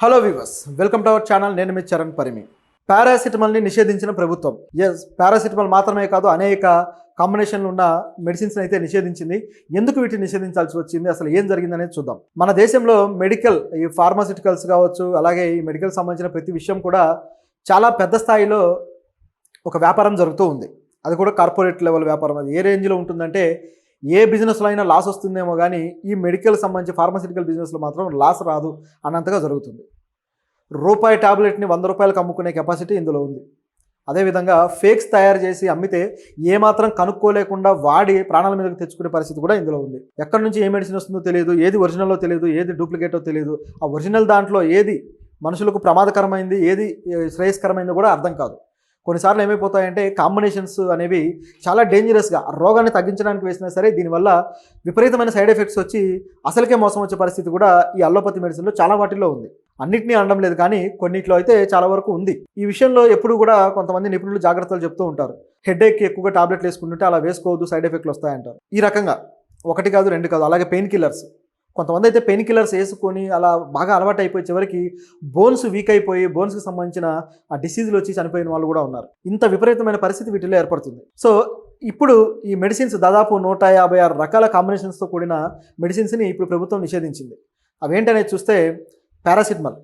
Hello viewers, welcome to our channel. నేను మీ చరణ్ పరిమి. పారాసిటమాల్ని నిషేధించిన ప్రభుత్వం. Yes, paracetamol మాత్రమే కాదు, అనేక కాంబినేషన్లు ఉన్న మెడిసిన్స్ అయితే నిషేధించింది. ఎందుకు వీటిని నిషేధించాల్సి వచ్చింది, అసలు ఏం జరిగిందనేది చూద్దాం. మన దేశంలో మెడికల్, ఈ ఫార్మాసిటికల్స్ కావచ్చు, అలాగే ఈ మెడికల్ సంబంధించిన ప్రతి విషయం కూడా చాలా పెద్ద స్థాయిలో ఒక వ్యాపారం జరుగుతూ ఉంది. అది కూడా కార్పొరేట్ లెవెల్ వ్యాపారం. అది ఏ రేంజ్లో ఉంటుందంటే, ఏ బిజినెస్లో అయినా లాస్ వస్తుందేమో కానీ ఈ మెడికల్ సంబంధించి ఫార్మాసిటికల్ బిజినెస్లో మాత్రం లాస్ రాదు అన్నంతగా జరుగుతుంది. రూపాయి టాబ్లెట్ని 100 రూపాయలకు అమ్ముకునే కెపాసిటీ ఇందులో ఉంది. అదేవిధంగా ఫేక్స్ తయారు చేసి అమ్మితే ఏమాత్రం కనుక్కోలేకుండా వాడి ప్రాణాల మీదకి తెచ్చుకునే పరిస్థితి కూడా ఇందులో ఉంది. ఎక్కడి నుంచి ఏ మెడిసిన్ వస్తుందో తెలియదు, ఏది ఒరిజినల్లో తెలియదు, ఏది డూప్లికేటో తెలియదు. ఆ ఒరిజినల్ దాంట్లో ఏది మనుషులకు ప్రమాదకరమైంది, ఏది శ్రేయస్కరమైందో కూడా అర్థం కాదు. కొన్నిసార్లు ఏమైపోతాయంటే కాంబినేషన్స్ అనేవి చాలా డేంజరస్గా రోగాన్ని తగ్గించడానికి వేసినా సరే దీనివల్ల విపరీతమైన సైడ్ ఎఫెక్ట్స్ వచ్చి అసలుకే మోసం వచ్చే పరిస్థితి కూడా ఈ అల్లోపతి మెడిసిన్లో చాలా వాటిల్లో ఉంది. అన్నిటినీ అనడం లేదు కానీ కొన్నిట్లో అయితే చాలా వరకు ఉంది. ఈ విషయంలో ఎప్పుడు కూడా కొంతమంది నిపుణులు జాగ్రత్తలు చెప్తూ ఉంటారు. హెడేక్కి ఎక్కువగా టాబ్లెట్లు వేసుకుంటుంటే అలా వేసుకోవద్దు, సైడ్ ఎఫెక్ట్లు వస్తాయంటారు. ఈ రకంగా ఒకటి కాదు, రెండు కాదు. అలాగే పెయిన్ కిల్లర్స్, కొంతమంది అయితే పెయిన్ కిల్లర్స్ వేసుకొని అలా బాగా అలవాటు అయిపోయి చివరికి బోన్స్ వీక్ అయిపోయి బోన్స్కి సంబంధించిన ఆ డిసీజులు వచ్చి చనిపోయిన వాళ్ళు కూడా ఉన్నారు. ఇంత విపరీతమైన పరిస్థితి వీటిలో ఏర్పడుతుంది. సో ఇప్పుడు ఈ మెడిసిన్స్ దాదాపు 156 రకాల కాంబినేషన్స్తో కూడిన మెడిసిన్స్ని ఇప్పుడు ప్రభుత్వం నిషేధించింది. అవేంటనేది చూస్తే పారాసిటమాల్,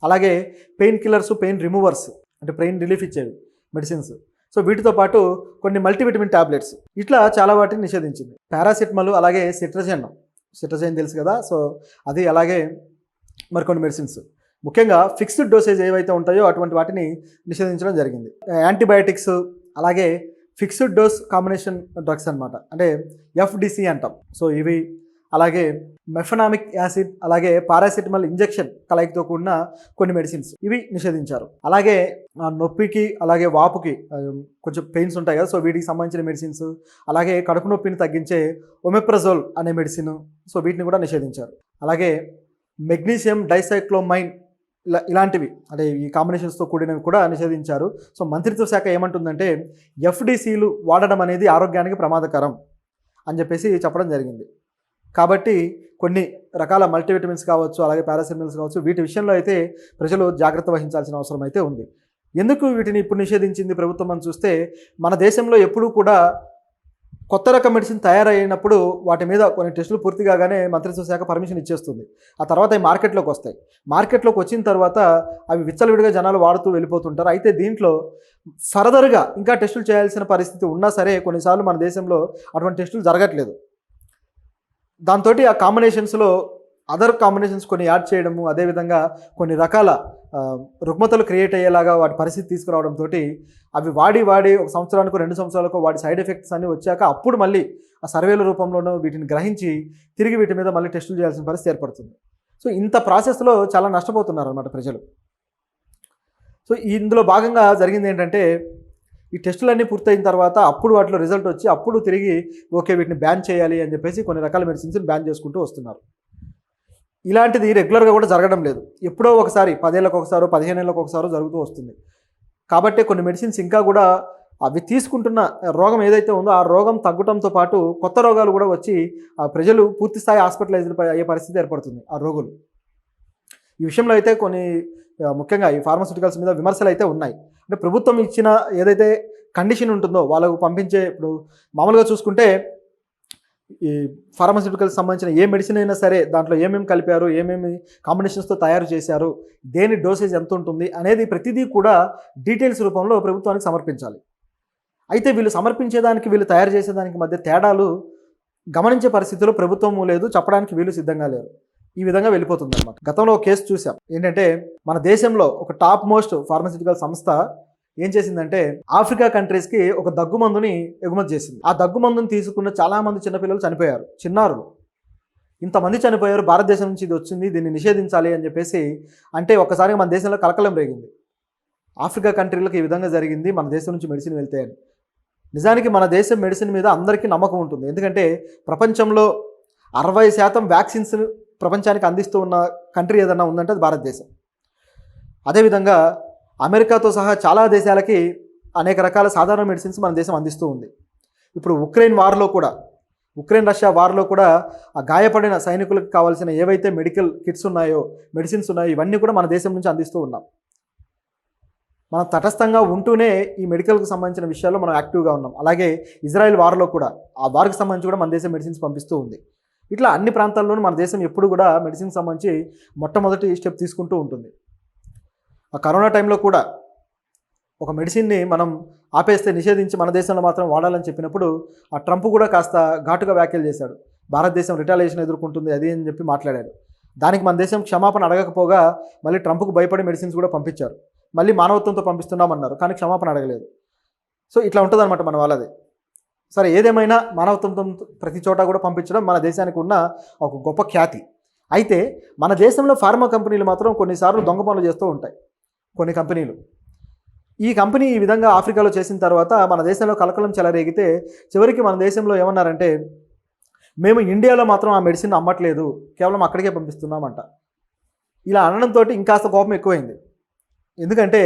అలాగే పెయిన్ కిల్లర్స్, పెయిన్ రిమూవర్స్ అంటే పెయిన్ రిలీఫ్ ఇచ్చేవి మెడిసిన్స్. సో వీటితో పాటు కొన్ని మల్టీవిటమిన్ టాబ్లెట్స్, ఇట్లా చాలా వాటిని నిషేధించింది. పారాసిటమాల్, అలాగే సిట్రజైన్ తెలుసు కదా, సో అది, అలాగే మరికొన్ని మెడిసిన్స్, ముఖ్యంగా ఫిక్స్డ్ డోసేజ్ ఏవైతే ఉంటాయో అటువంటి వాటిని నిషేధించడం జరిగింది. యాంటీబయాటిక్స్, అలాగే ఫిక్స్డ్ డోస్ కాంబినేషన్ డ్రగ్స్ అనమాట, అంటే ఎఫ్డిసి అంటాం. సో ఇవి, అలాగే మెఫనామిక్ యాసిడ్, అలాగే పారాసిటమాల్ ఇంజెక్షన్ కలయికతో కూడిన కొన్ని మెడిసిన్స్, ఇవి నిషేధించారు. అలాగే నొప్పికి, అలాగే వాపుకి కొంచెం పెయిన్స్ ఉంటాయి కదా, సో వీటికి సంబంధించిన మెడిసిన్స్, అలాగే కడుపు నొప్పిని తగ్గించే ఒమెప్రజోల్ అనే మెడిసిన్, సో వీటిని కూడా నిషేధించారు. అలాగే మెగ్నీషియం డైసైక్లోమైన్ ఇలాంటివి, అంటే ఈ కాంబినేషన్స్తో కూడినవి కూడా నిషేధించారు. సో మంత్రిత్వ శాఖ ఏమంటుందంటే ఎఫ్డిసిలు వాడడం అనేది ఆరోగ్యానికి ప్రమాదకరం అని చెప్పేసి చెప్పడం జరిగింది. కాబట్టి కొన్ని రకాల మల్టీవిటమిన్స్ కావచ్చు, అలాగే పారాసిటమాల్స్ కావచ్చు, వీటి విషయంలో అయితే ప్రజలు జాగ్రత్త వహించాల్సిన అవసరం అయితే ఉంది. ఎందుకు వీటిని ఇప్పుడు నిషేధించింది ప్రభుత్వం అని చూస్తే, మన దేశంలో ఎప్పుడూ కూడా కొత్త రకం మెడిసిన్ తయారైనప్పుడు వాటి మీద కొన్ని టెస్టులు పూర్తి కాగానే మంత్రిత్వ శాఖ పర్మిషన్ ఇచ్చేస్తుంది. ఆ తర్వాత అవి మార్కెట్లోకి వస్తాయి. మార్కెట్లోకి వచ్చిన తర్వాత అవి విచ్చలవిడిగా జనాలు వాడుతూ వెళ్ళిపోతుంటారు. అయితే దీంట్లో ఫర్దర్గా ఇంకా టెస్టులు చేయాల్సిన పరిస్థితి ఉన్నా సరే కొన్నిసార్లు మన దేశంలో అటువంటి టెస్టులు జరగట్లేదు. దాంతో ఆ కాంబినేషన్స్లో అదర్ కాంబినేషన్స్ కొన్ని యాడ్ చేయడము, అదేవిధంగా కొన్ని రకాల రుగ్మతలు క్రియేట్ అయ్యేలాగా వాటి పరిస్థితి తీసుకురావడంతో అవి వాడి 1 సంవత్సరానికో 2 సంవత్సరాలకో వాటి సైడ్ ఎఫెక్ట్స్ అన్నీ వచ్చాక అప్పుడు మళ్ళీ ఆ సర్వేల రూపంలోనూ వీటిని గ్రహించి తిరిగి వీటి మీద మళ్ళీ టెస్టులు చేయాల్సిన పరిస్థితి ఏర్పడుతుంది. సో ఇంత ప్రాసెస్లో చాలా నష్టపోతున్నారు అన్నమాట ప్రజలు. సో ఇందులో భాగంగా జరిగింది ఏంటంటే, ఈ టెస్టులన్నీ పూర్తయిన తర్వాత అప్పుడు వాటిలో రిజల్ట్ వచ్చి అప్పుడు తిరిగి ఓకే వీటిని బ్యాన్ చేయాలి అని చెప్పేసి కొన్ని రకాల మెడిసిన్స్ని బ్యాన్ చేసుకుంటూ వస్తున్నారు. ఇలాంటిది రెగ్యులర్గా కూడా జరగడం లేదు. ఎప్పుడో ఒకసారి 10 ఏళ్ళకు ఒకసారో 15 ఏళ్ళకు ఒకసారో జరుగుతూ వస్తుంది. కాబట్టి కొన్ని మెడిసిన్స్ ఇంకా కూడా అవి తీసుకుంటున్న రోగం ఏదైతే ఉందో ఆ రోగం తగ్గడంతో పాటు కొత్త రోగాలు కూడా వచ్చి ఆ ప్రజలు పూర్తిస్థాయి హాస్పిటలైజ్డ్ అయ్యే పరిస్థితి ఏర్పడుతుంది ఆ రోగులు. ఈ విషయంలో అయితే కొన్ని ముఖ్యంగా ఈ ఫార్మాస్యూటికల్స్ మీద విమర్శలు అయితే ఉన్నాయి. అంటే ప్రభుత్వం ఇచ్చిన ఏదైతే కండిషన్ ఉంటుందో వాళ్ళకు పంపించే, ఇప్పుడు మామూలుగా చూసుకుంటే ఈ ఫార్మాస్యూటికల్స్ సంబంధించిన ఏ మెడిసిన్ అయినా సరే దాంట్లో ఏమేమి కలిపారు, ఏమేమి కాంబినేషన్స్తో తయారు చేశారు, దేని డోసేజ్ ఎంత ఉంటుంది అనేది ప్రతిదీ కూడా డీటెయిల్స్ రూపంలో ప్రభుత్వానికి సమర్పించాలి. అయితే వీళ్ళు సమర్పించేదానికి వీళ్ళు తయారు చేసేదానికి మధ్య తేడాలు గమనించే పరిస్థితిలో ప్రభుత్వము లేదు, చెప్పడానికి వీళ్ళు సిద్ధంగా లేరు. ఈ విధంగా వెళ్ళిపోతుంది అన్నమాట. గతంలో ఒక కేసు చూసాం. ఏంటంటే మన దేశంలో ఒక టాప్ మోస్ట్ ఫార్మాస్యూటికల్ సంస్థ ఏం చేసిందంటే ఆఫ్రికా కంట్రీస్కి ఒక దగ్గుమందుని ఎగుమతి చేసింది. ఆ దగ్గుమందుని తీసుకున్న చాలామంది చిన్నపిల్లలు చనిపోయారు, చిన్నారులు. ఇంతమంది చనిపోయారు, భారతదేశం నుంచి ఇది వచ్చింది, దీన్ని నిషేధించాలి అని చెప్పేసి అంటే ఒక్కసారిగా మన దేశంలో కలకలం రేగింది. ఆఫ్రికా కంట్రీలకు ఈ విధంగా జరిగింది, మన దేశం నుంచి మెడిసిన్ వెళ్తాయని. నిజానికి మన దేశం మెడిసిన్ మీద అందరికీ నమ్మకం ఉంటుంది. ఎందుకంటే ప్రపంచంలో 60% వ్యాక్సిన్స్ ప్రపంచానికి అందిస్తూ ఉన్న కంట్రీ ఏదన్నా ఉందంటే అది భారతదేశం. అదేవిధంగా అమెరికాతో సహా చాలా దేశాలకి అనేక రకాల సాధారణ మెడిసిన్స్ మన దేశం అందిస్తూ ఉంది. ఇప్పుడు ఉక్రెయిన్ వార్లో కూడా ఉక్రెయిన్ రష్యా వార్లో కూడా ఆ గాయపడిన సైనికులకు కావాల్సిన ఏవైతే మెడికల్ కిట్స్ ఉన్నాయో, మెడిసిన్స్ ఉన్నాయో, ఇవన్నీ కూడా మన దేశం నుంచి అందిస్తూ ఉన్నాం. మనం తటస్థంగా ఉంటూనే ఈ మెడికల్కి సంబంధించిన విషయాల్లో మనం యాక్టివ్గా ఉన్నాం. అలాగే ఇజ్రాయెల్ వార్లో కూడా ఆ వార్కి సంబంధించి కూడా మన దేశం మెడిసిన్స్ పంపిస్తూ ఉంది. ఇట్లా అన్ని ప్రాంతాల్లోనూ మన దేశం ఎప్పుడు కూడా మెడిసిన్కి సంబంధించి మొట్టమొదటి స్టెప్ తీసుకుంటూ ఉంటుంది. ఆ కరోనా టైంలో కూడా ఒక మెడిసిన్ని మనం ఆపేస్తే, నిషేధించి మన దేశంలో మాత్రం వాడాలని చెప్పినప్పుడు ఆ ట్రంప్ కూడా కాస్త ఘాటుగా వ్యాఖ్యలు చేశాడు. భారతదేశం రిటాలియేషన్ ఎదుర్కొంటుంది అది అని చెప్పి మాట్లాడాడు. దానికి మన దేశం క్షమాపణ అడగకపోగా మళ్ళీ ట్రంప్కు భయపడి మెడిసిన్స్ కూడా పంపించారు. మళ్ళీ మానవత్వంతో పంపిస్తున్నామన్నారు, కానీ క్షమాపణ అడగలేదు. సో ఇట్లా ఉంటుందన్నమాట మన వాళ్ళది. సరే, ఏదేమైనా మానవత్వంతో ప్రతి చోట కూడా పంపించడం మన దేశానికి ఉన్న ఒక గొప్ప ఖ్యాతి. అయితే మన దేశంలో ఫార్మా కంపెనీలు మాత్రం కొన్నిసార్లు దొంగ పనులు చేస్తూ ఉంటాయి. కొన్ని కంపెనీలు, ఈ కంపెనీ ఈ విధంగా ఆఫ్రికాలో చేసిన తర్వాత మన దేశంలో కలకలం చెలరేగితే చివరికి మన దేశంలో ఏమన్నారంటే, మేము ఇండియాలో మాత్రం ఆ మెడిసిన్ అమ్మట్లేదు, కేవలం అక్కడికే పంపిస్తున్నామంట. ఇలా అనడంతో ఇంకాస్త కోపం ఎక్కువైంది. ఎందుకంటే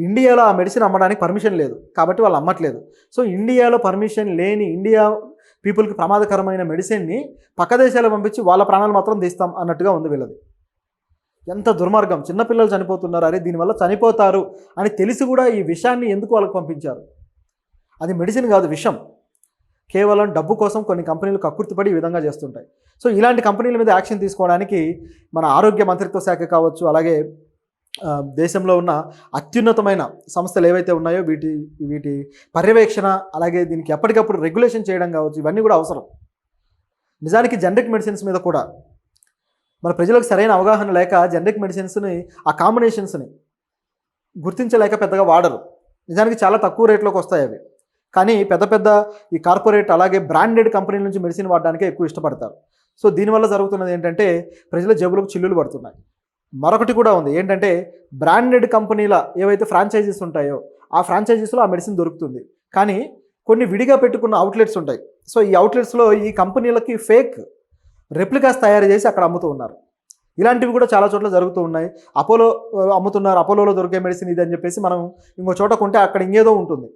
ఇండియాలో ఆ మెడిసిన్ అమ్మడానికి పర్మిషన్ లేదు కాబట్టి వాళ్ళు అమ్మట్లేదు. సో ఇండియాలో పర్మిషన్ లేని, ఇండియా పీపుల్కి ప్రమాదకరమైన మెడిసిన్ని పక్క దేశాలకు పంపించి వాళ్ళ ప్రాణాలు మాత్రం తీస్తాం అన్నట్టుగా ఉంది వీళ్ళది. ఎంత దుర్మార్గం! చిన్నపిల్లలు చనిపోతున్నారు, అరే దీనివల్ల చనిపోతారు అని తెలిసి కూడా ఈ విషయాన్ని ఎందుకు వాళ్ళకి పంపించారు? అది మెడిసిన్ కాదు, విషం. కేవలం డబ్బు కోసం కొన్ని కంపెనీలు కక్కుర్తిపడి ఈ విధంగా చేస్తుంటాయి. సో ఇలాంటి కంపెనీల మీద యాక్షన్ తీసుకోవడానికి మన ఆరోగ్య మంత్రిత్వ శాఖ కావచ్చు, అలాగే దేశంలో ఉన్న అత్యున్నతమైన సంస్థలు ఏవైతే ఉన్నాయో వీటి పర్యవేక్షణ, అలాగే దీనికి ఎప్పటికప్పుడు రెగ్యులేషన్ చేయడం కావచ్చు, ఇవన్నీ కూడా అవసరం. నిజానికి జనరిక్ మెడిసిన్స్ మీద కూడా మన ప్రజలకు సరైన అవగాహన లేక జనరిక్ మెడిసిన్స్ని, ఆ కాంబినేషన్స్ని గుర్తించలేక పెద్దగా వాడరు. నిజానికి చాలా తక్కువ రేట్లోకి వస్తాయి అవి, కానీ పెద్ద పెద్ద ఈ కార్పొరేట్ అలాగే బ్రాండెడ్ కంపెనీల నుంచి మెడిసిన్ వాడడానికే ఎక్కువ ఇష్టపడతారు. సో దీనివల్ల జరుగుతున్నది ఏంటంటే ప్రజల జేబులకు చిల్లులు పడుతున్నాయి. మరొకటి కూడా ఉంది, ఏంటంటే బ్రాండెడ్ కంపెనీల ఏవైతే ఫ్రాంచైజీస్ ఉంటాయో ఆ ఫ్రాంచైజీస్లో ఆ మెడిసిన్ దొరుకుతుంది, కానీ కొన్ని విడిగా పెట్టుకున్న అవుట్లెట్స్ ఉంటాయి. సో ఈ అవుట్లెట్స్లో ఈ కంపెనీలకి ఫేక్ రెప్లికాస్ తయారు చేసి అక్కడ అమ్ముతూ ఉన్నారు. ఇలాంటివి కూడా చాలా చోట్ల జరుగుతూ ఉన్నాయి. అపోలో అమ్ముతున్నారు, అపోలోలో దొరికే మెడిసిన్ ఇది అని చెప్పేసి మనం ఇంకో చోట కొంటే అక్కడ ఇంకేదో ఉంటుంది.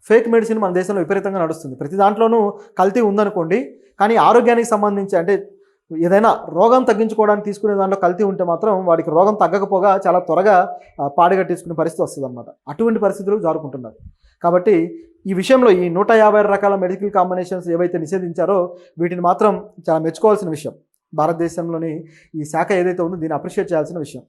ఫేక్ మెడిసిన్ మన దేశంలో విపరీతంగా నడుస్తుంది. ప్రతి దాంట్లోనూ కల్తీ ఉందనుకోండి, కానీ ఆరోగ్యానికి సంబంధించి అంటే ఏదైనా రోగం తగ్గించుకోవడానికి తీసుకునే దాంట్లో కల్తీ ఉంటే మాత్రం వాడికి రోగం తగ్గకపోగా చాలా త్వరగా పాడుగట్టేసుకునే పరిస్థితి వస్తుంది అనమాట. అటువంటి పరిస్థితులు జారుకుంటున్నారు. కాబట్టి ఈ విషయంలో ఈ 150 రకాల మెడికల్ కాంబినేషన్స్ ఏవైతే నిషేధించారో వీటిని మాత్రం చాలా మెచ్చుకోవాల్సిన విషయం. భారతదేశంలోని ఈ శాఖ ఏదైతే ఉందో దీన్ని అప్రిషియేట్ చేయాల్సిన విషయం.